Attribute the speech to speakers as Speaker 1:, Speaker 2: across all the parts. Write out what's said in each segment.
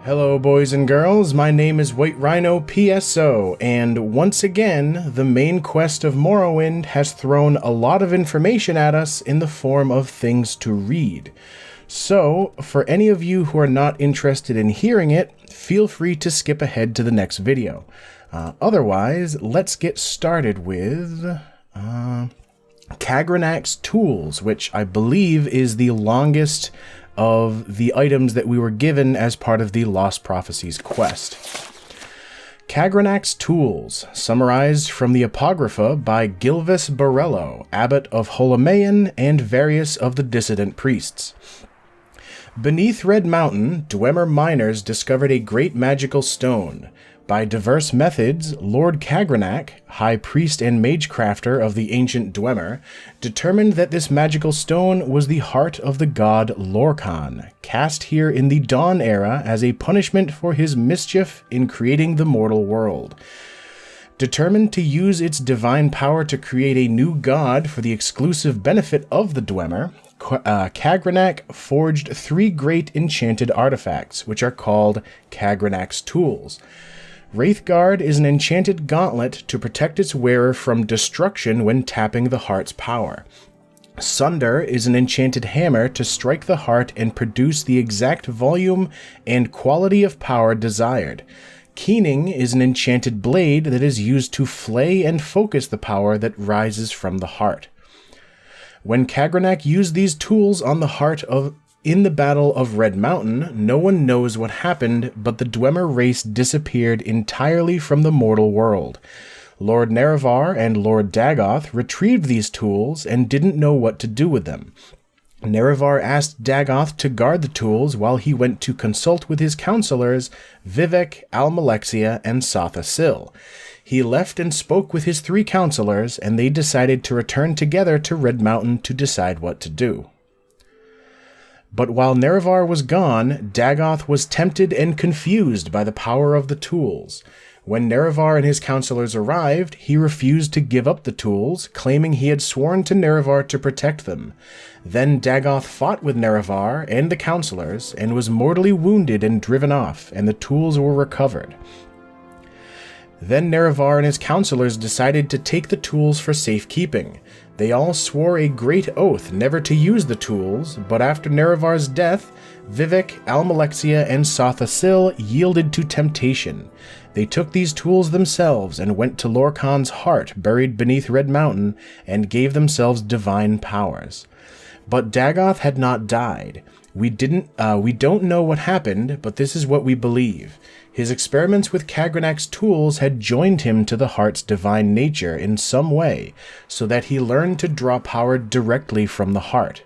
Speaker 1: Hello boys and girls, my name is White Rhino PSO, and once again, the main quest of Morrowind has thrown a lot of information at us in the form of things to read. So, for any of you who are not interested in hearing it, feel free to skip ahead to the next video. Otherwise, let's get started with Kagranak's Tools, which I believe is the longest of the items that we were given as part of the Lost Prophecies quest. Kagranak's Tools, summarized from the Apocrypha by Gilvis Borello, abbot of Holomean and various of the dissident priests. Beneath Red Mountain, Dwemer miners discovered a great magical stone. By diverse methods, Lord Kagranak, high priest and magecrafter of the ancient Dwemer, determined that this magical stone was the heart of the god Lorkhan, cast here in the Dawn era as a punishment for his mischief in creating the mortal world. Determined to use its divine power to create a new god for the exclusive benefit of the Dwemer, Kagranak forged 3 great enchanted artifacts, which are called Kagranak's Tools. Wraithguard is an enchanted gauntlet to protect its wearer from destruction when tapping the heart's power. Sunder is an enchanted hammer to strike the heart and produce the exact volume and quality of power desired. Keening is an enchanted blade that is used to flay and focus the power that rises from the heart. When Kagranak used these tools on the heart in the Battle of Red Mountain, no one knows what happened, but the Dwemer race disappeared entirely from the mortal world. Lord Nerevar and Lord Dagoth retrieved these tools and didn't know what to do with them. Nerevar asked Dagoth to guard the tools while he went to consult with his counselors, Vivek, Almalexia, and Sotha-Sil. He left and spoke with his 3 counselors, and they decided to return together to Red Mountain to decide what to do. But while Nerevar was gone, Dagoth was tempted and confused by the power of the tools. When Nerevar and his counselors arrived, he refused to give up the tools, claiming he had sworn to Nerevar to protect them. Then Dagoth fought with Nerevar and the counselors, and was mortally wounded and driven off, and the tools were recovered. Then Nerevar and his counselors decided to take the tools for safekeeping. They all swore a great oath never to use the tools, but after Nerevar's death, Vivek, Almalexia, and Sotha-Sil yielded to temptation. They took these tools themselves and went to Lorkhan's heart buried beneath Red Mountain and gave themselves divine powers. But Dagoth had not died. We don't know what happened, but this is what we believe. His experiments with Kagranak's tools had joined him to the heart's divine nature in some way, so that he learned to draw power directly from the heart.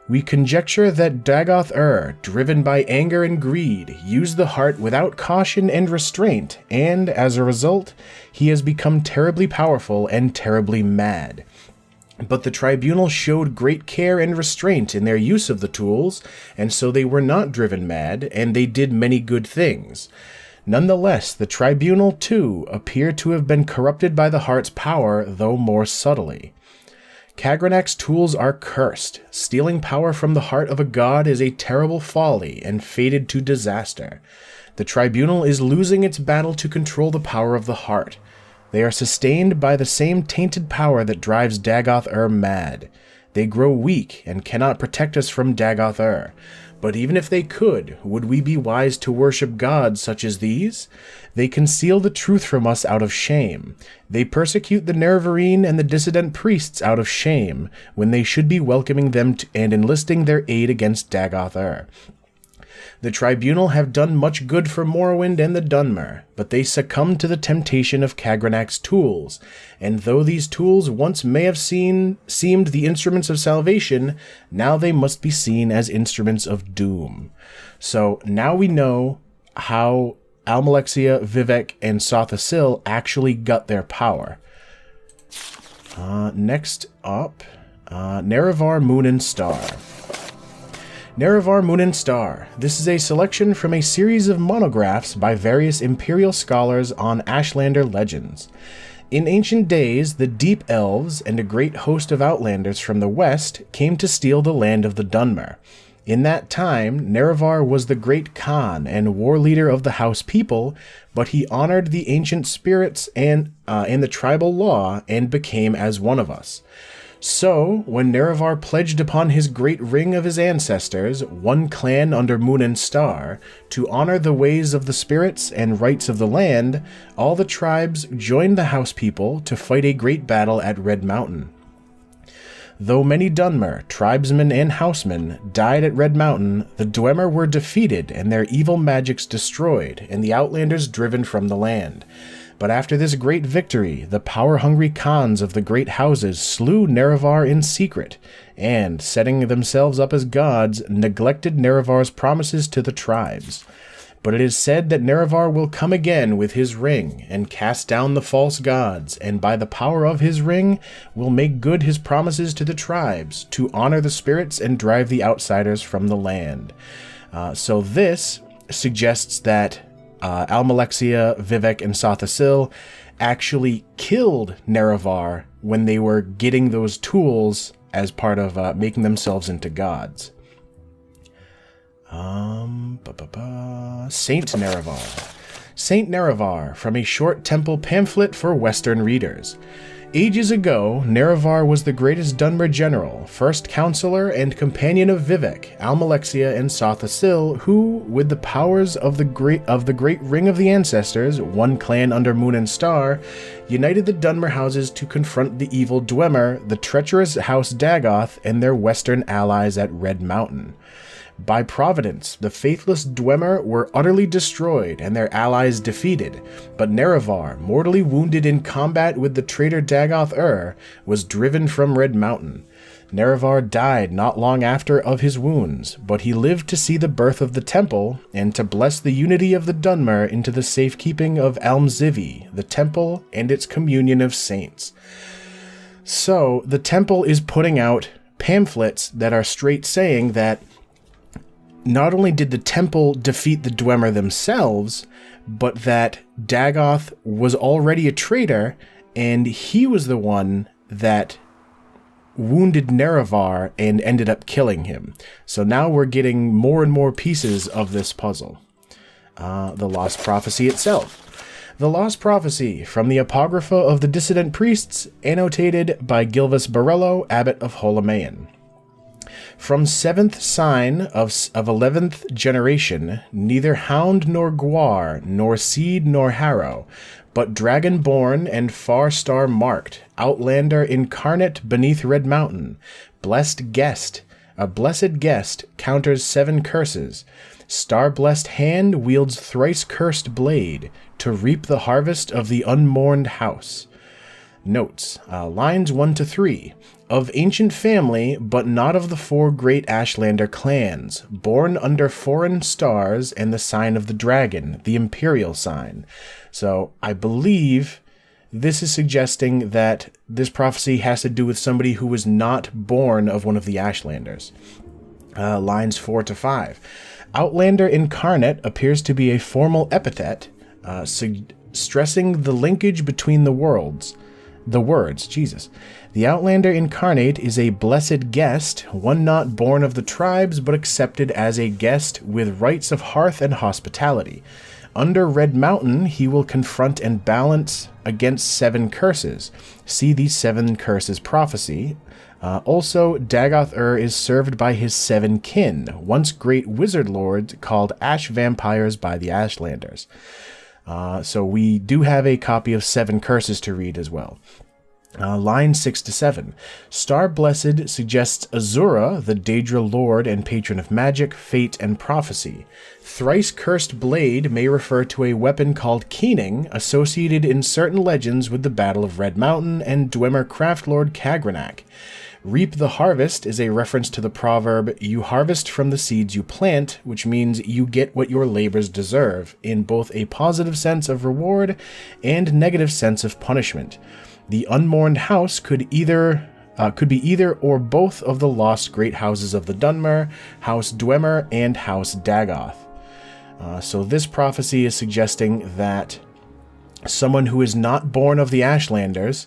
Speaker 1: We conjecture that Dagoth driven by anger and greed, used the heart without caution and restraint, and, as a result, he has become terribly powerful and terribly mad. But the tribunal showed great care and restraint in their use of the tools, and so they were not driven mad, and they did many good things. Nonetheless, the tribunal, too, appear to have been corrupted by the heart's power, though more subtly. Kagranak's tools are cursed. Stealing power from the heart of a god is a terrible folly and fated to disaster. The tribunal is losing its battle to control the power of the heart. They are sustained by the same tainted power that drives Dagoth mad. They grow weak and cannot protect us from Dagoth. But even if they could, would we be wise to worship gods such as these? They conceal the truth from us out of shame. They persecute the Nerevarine and the dissident priests out of shame, when they should be welcoming them and enlisting their aid against Dagoth. The tribunal have done much good for Morrowind and the Dunmer, but they succumbed to the temptation of Kagranak's tools, and though these tools once may have seemed the instruments of salvation, now they must be seen as instruments of doom. So now we know how Almalexia, Vivek, and Sotha-Sil actually got their power. Next up, Nerevar, Moon and Star. Nerevar, Moon and Star. This is a selection from a series of monographs by various Imperial scholars on Ashlander legends. In ancient days, the Deep Elves and a great host of Outlanders from the west came to steal the land of the Dunmer. In that time, Nerevar was the great Khan and war leader of the House people, but he honored the ancient spirits and the tribal law and became as one of us. So, when Nerevar pledged upon his great ring of his ancestors, one clan under Moon and Star, to honor the ways of the spirits and rights of the land, all the tribes joined the House people to fight a great battle at Red Mountain. Though many Dunmer, tribesmen and housemen, died at Red Mountain, the Dwemer were defeated and their evil magics destroyed, and the Outlanders driven from the land. But after this great victory, the power-hungry Khans of the great houses slew Nerevar in secret, and, setting themselves up as gods, neglected Nerevar's promises to the tribes. But it is said that Nerevar will come again with his ring, and cast down the false gods, and by the power of his ring will make good his promises to the tribes, to honor the spirits and drive the outsiders from the land. So this suggests that Almalexia, Vivek, and Sothasil actually killed Nerevar when they were getting those tools as part of making themselves into gods. Saint Nerevar. Saint Nerevar, from a short temple pamphlet for Western readers. Ages ago, Nerevar was the greatest Dunmer general, first counselor and companion of Vivek, Almalexia, and Sothasil, who, with the powers of the great ring of the ancestors, one clan under Moon and Star, united the Dunmer houses to confront the evil Dwemer, the treacherous House Dagoth, and their western allies at Red Mountain. By providence, the faithless Dwemer were utterly destroyed and their allies defeated, but Nerevar, mortally wounded in combat with the traitor Dagoth was driven from Red Mountain. Nerevar died not long after of his wounds, but he lived to see the birth of the temple, and to bless the unity of the Dunmer into the safekeeping of Almzivi, the temple, and its communion of saints. So, the temple is putting out pamphlets that are straight saying that not only did the temple defeat the Dwemer themselves, but that Dagoth was already a traitor, and he was the one that wounded Nerevar and ended up killing him. So now we're getting more and more pieces of this puzzle. The Lost Prophecy itself. The Lost Prophecy, from the Apocrypha of the Dissident Priests, annotated by Gilvas Borello, Abbot of Holomean. From 7th sign of 11th generation, neither hound nor guar, nor seed nor harrow, but dragon-born and far star-marked, outlander incarnate beneath Red Mountain, blessed guest, a blessed guest, counters 7 curses, star-blessed hand wields thrice-cursed blade, to reap the harvest of the unmourned house. Notes, lines 1 to 3. Of ancient family, but not of the 4 great Ashlander clans, born under foreign stars and the sign of the dragon, the imperial sign. So I believe this is suggesting that this prophecy has to do with somebody who was not born of one of the Ashlanders. Lines 4 to 5. Outlander incarnate appears to be a formal epithet, stressing the linkage between the words. The Outlander incarnate is a blessed guest, one not born of the tribes, but accepted as a guest with rights of hearth and hospitality. Under Red Mountain, he will confront and balance against 7 curses. See the 7 curses prophecy. Also, Dagoth is served by his 7 kin, once great wizard lords called Ash Vampires by the Ashlanders. So we do have a copy of 7 curses to read as well. Line 6 to 7. Star Blessed suggests Azura, the Daedra lord and patron of magic, fate, and prophecy. Thrice Cursed Blade may refer to a weapon called Keening, associated in certain legends with the Battle of Red Mountain and Dwemer craft lord Kagranak. Reap the Harvest is a reference to the proverb, you harvest from the seeds you plant, which means you get what your labors deserve, in both a positive sense of reward and negative sense of punishment. The unmourned house could be either or both of the lost great houses of the Dunmer, House Dwemer, and House Dagoth. So this prophecy is suggesting that someone who is not born of the Ashlanders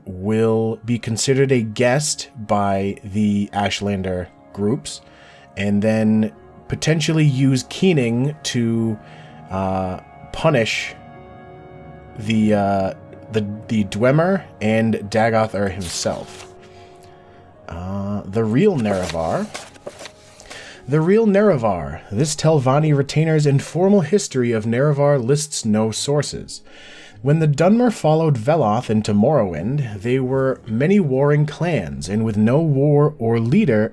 Speaker 1: will be considered a guest by the Ashlander groups, and then potentially use keening to punish the Dwemer and Dagoth himself. The real Nerevar. The real Nerevar. This Telvanni retainer's informal history of Nerevar lists no sources. When the Dunmer followed Veloth into Morrowind, they were many warring clans, and with no war or leader.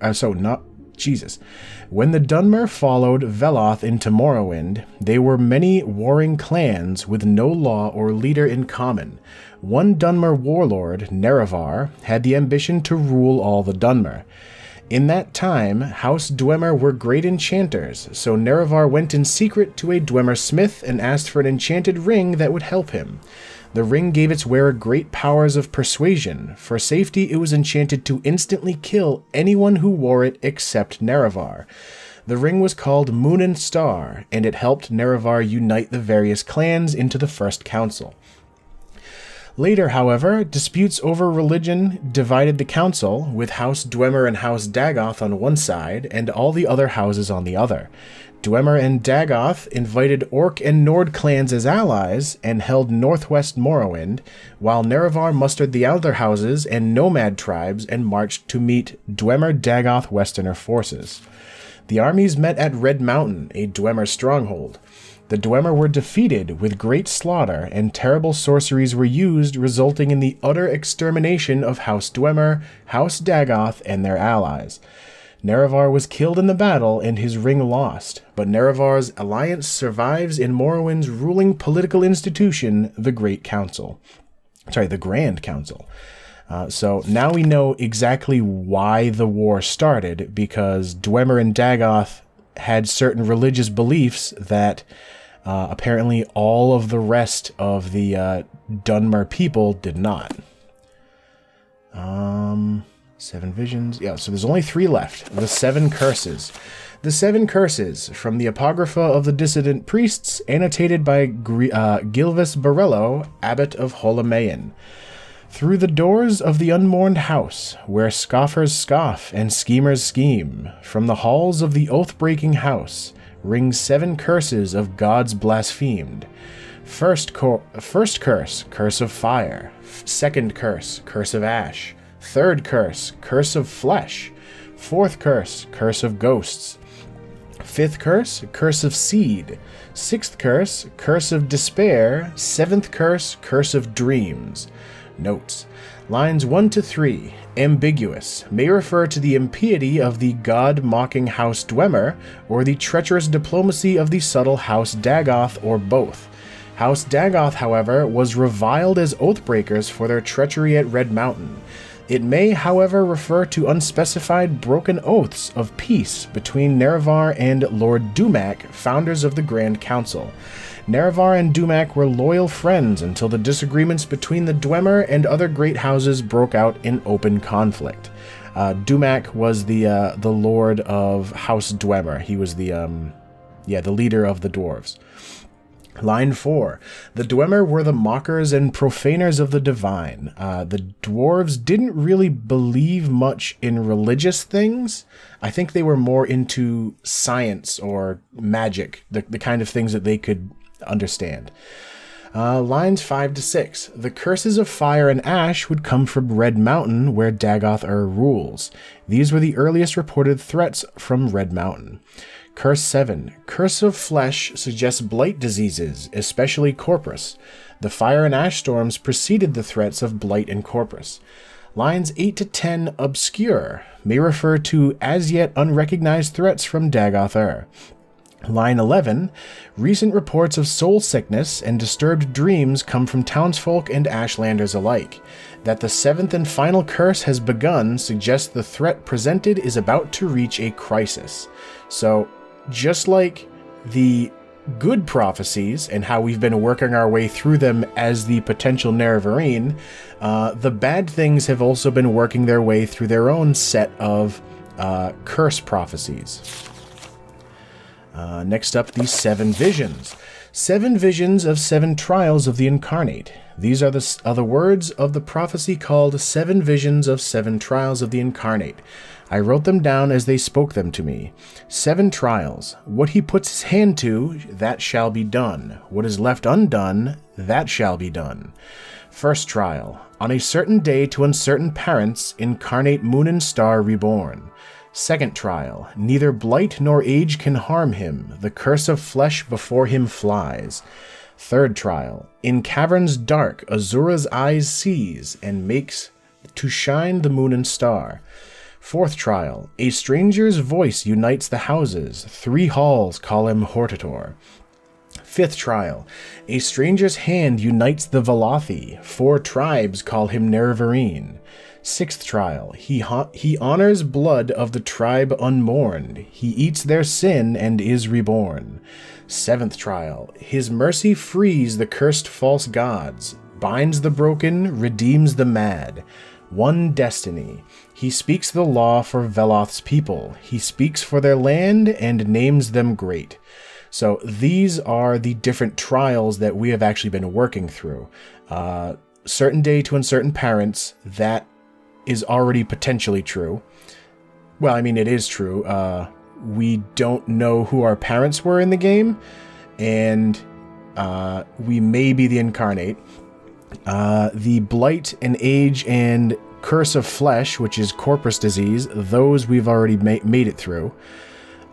Speaker 1: When the Dunmer followed Veloth into Morrowind, they were many warring clans with no law or leader in common. One Dunmer warlord, Nerevar, had the ambition to rule all the Dunmer. In that time, House Dwemer were great enchanters, so Nerevar went in secret to a Dwemer smith and asked for an enchanted ring that would help him. The ring gave its wearer great powers of persuasion. For safety, it was enchanted to instantly kill anyone who wore it except Nerevar. The ring was called Moon and Star, and it helped Nerevar unite the various clans into the First Council. Later, however, disputes over religion divided the council, with House Dwemer and House Dagoth on one side, and all the other houses on the other. Dwemer and Dagoth invited Orc and Nord clans as allies, and held northwest Morrowind, while Nerevar mustered the other houses and nomad tribes and marched to meet Dwemer-Dagoth Westerner forces. The armies met at Red Mountain, a Dwemer stronghold. The Dwemer were defeated with great slaughter, and terrible sorceries were used, resulting in the utter extermination of House Dwemer, House Dagoth, and their allies. Nerevar was killed in the battle and his ring lost, but Nerevar's alliance survives in Morrowind's ruling political institution, the Grand Council. So now we know exactly why the war started, because Dwemer and Dagoth had certain religious beliefs that apparently all of the rest of the Dunmer people did not. 7 visions. Yeah, so there's only 3 left. The 7 curses. The 7 curses, from the Apocrypha of the Dissident Priests, annotated by Gilvis Borello, Abbot of Holamayan. Through the doors of the unmourned house, where scoffers scoff and schemers scheme, from the halls of the oath-breaking house, ring 7 curses of gods blasphemed. First curse, curse of fire. Second curse, curse of ash. Third curse, curse of flesh. Fourth curse, curse of ghosts. Fifth curse, curse of seed. Sixth curse, curse of despair. Seventh curse, curse of dreams. Notes. Lines 1 to 3, ambiguous, may refer to the impiety of the god-mocking House Dwemer, or the treacherous diplomacy of the subtle House Dagoth, or both. House Dagoth, however, was reviled as oathbreakers for their treachery at Red Mountain. It may, however, refer to unspecified broken oaths of peace between Nerevar and Lord Dumac, founders of the Grand Council. Nerevar and Dumac were loyal friends until the disagreements between the Dwemer and other great houses broke out in open conflict. Dumac was the lord of House Dwemer. He was the leader of the dwarves. Line 4. The Dwemer were the mockers and profaners of the divine. The dwarves didn't really believe much in religious things. I think they were more into science or magic, the kind of things that they could understand. Lines 5 to 6. The curses of fire and ash would come from Red Mountain, where Dagoth rules. These were the earliest reported threats from Red Mountain. Curse 7. Curse of flesh suggests blight diseases, especially Corpus. The fire and ash storms preceded the threats of blight and Corpus. Lines 8 to 10, obscure, may refer to as yet unrecognized threats from Dagoth. Line 11, recent reports of soul sickness and disturbed dreams come from townsfolk and ashlanders alike. That the 7th and final curse has begun suggests the threat presented is about to reach a crisis. So, just like the good prophecies and how we've been working our way through them as the potential Nerevarine, the bad things have also been working their way through their own set of curse prophecies. Next up, the 7 visions. 7 visions of 7 trials of the incarnate. These are the words of the prophecy called 7 visions of 7 trials of the incarnate. I wrote them down as they spoke them to me. 7 trials. What he puts his hand to, that shall be done. What is left undone, that shall be done. First trial. On a certain day to uncertain parents, incarnate moon and star reborn. Second trial. Neither blight nor age can harm him. The curse of flesh before him flies. Third trial. In caverns dark, Azura's eyes sees, and makes to shine the moon and star. Fourth trial. A stranger's voice unites the houses. 3 halls call him Hortator. Fifth trial. A stranger's hand unites the Velothi. 4 tribes call him Nerevarine. Sixth trial. He honors blood of the tribe unmourned. He eats their sin and is reborn. Seventh trial. His mercy frees the cursed false gods, binds the broken, redeems the mad. One destiny. He speaks the law for Veloth's people. He speaks for their land and names them great. So these are the different trials that we have actually been working through. Certain day to uncertain parents, that is already potentially true. Well, I mean, it is true. We don't know who our parents were in the game, and we may be the incarnate. The blight and age and curse of flesh, which is corpus disease, those we've already made it through.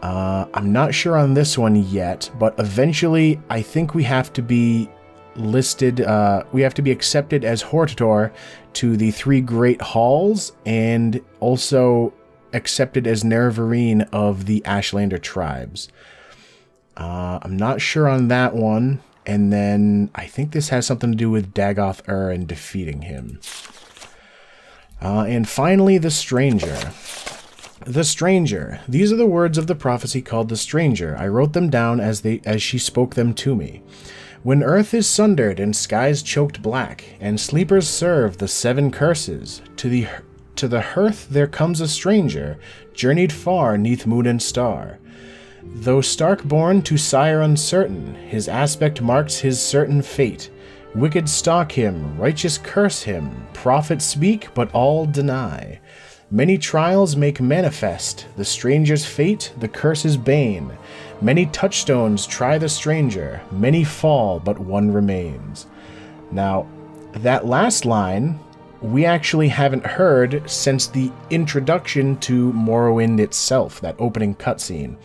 Speaker 1: I'm not sure on this one yet, but eventually I think we have to be listed, we have to be accepted as Hortator to the 3 great halls, and also accepted as Nerevarine of the Ashlander tribes. I'm not sure on that one, and then I think this has something to do with Dagoth-Ur and defeating him. And finally, the Stranger. The Stranger. These are the words of the prophecy called the Stranger. I wrote them down as she spoke them to me. When earth is sundered and skies choked black, and sleepers serve the 7 curses, to the hearth there comes a stranger, journeyed far 'neath moon and star. Though stark-born to sire uncertain, his aspect marks his certain fate. Wicked stalk him, righteous curse him, prophets speak, but all deny. Many trials make manifest the stranger's fate, the curse's bane. Many touchstones try the stranger, many fall, but one remains. Now, that last line, we actually haven't heard since the introduction to Morrowind itself, that opening cutscene.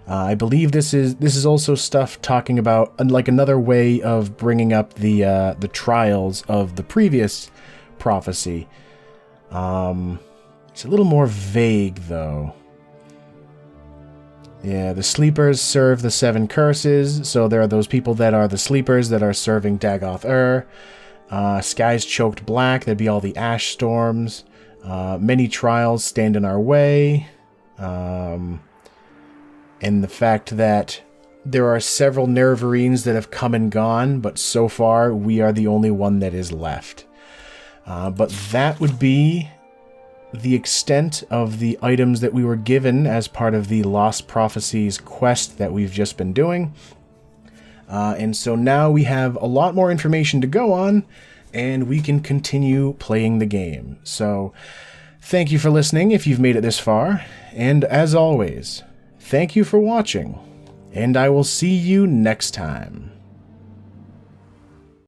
Speaker 1: I believe this is also stuff talking about like another way of bringing up the trials of the previous prophecy. It's a little more vague though. Yeah, the sleepers serve the 7 curses, so there are those people that are the sleepers that are serving Dagoth-Ur. Skies choked black, there'd be all the ash storms. Many trials stand in our way. And the fact that there are several Nerevarines that have come and gone, but so far we are the only one that is left. But that would be the extent of the items that we were given as part of the Lost Prophecies quest that we've just been doing. And so now we have a lot more information to go on, and we can continue playing the game. So thank you for listening if you've made it this far, and as always, thank you for watching, and I will see you next time.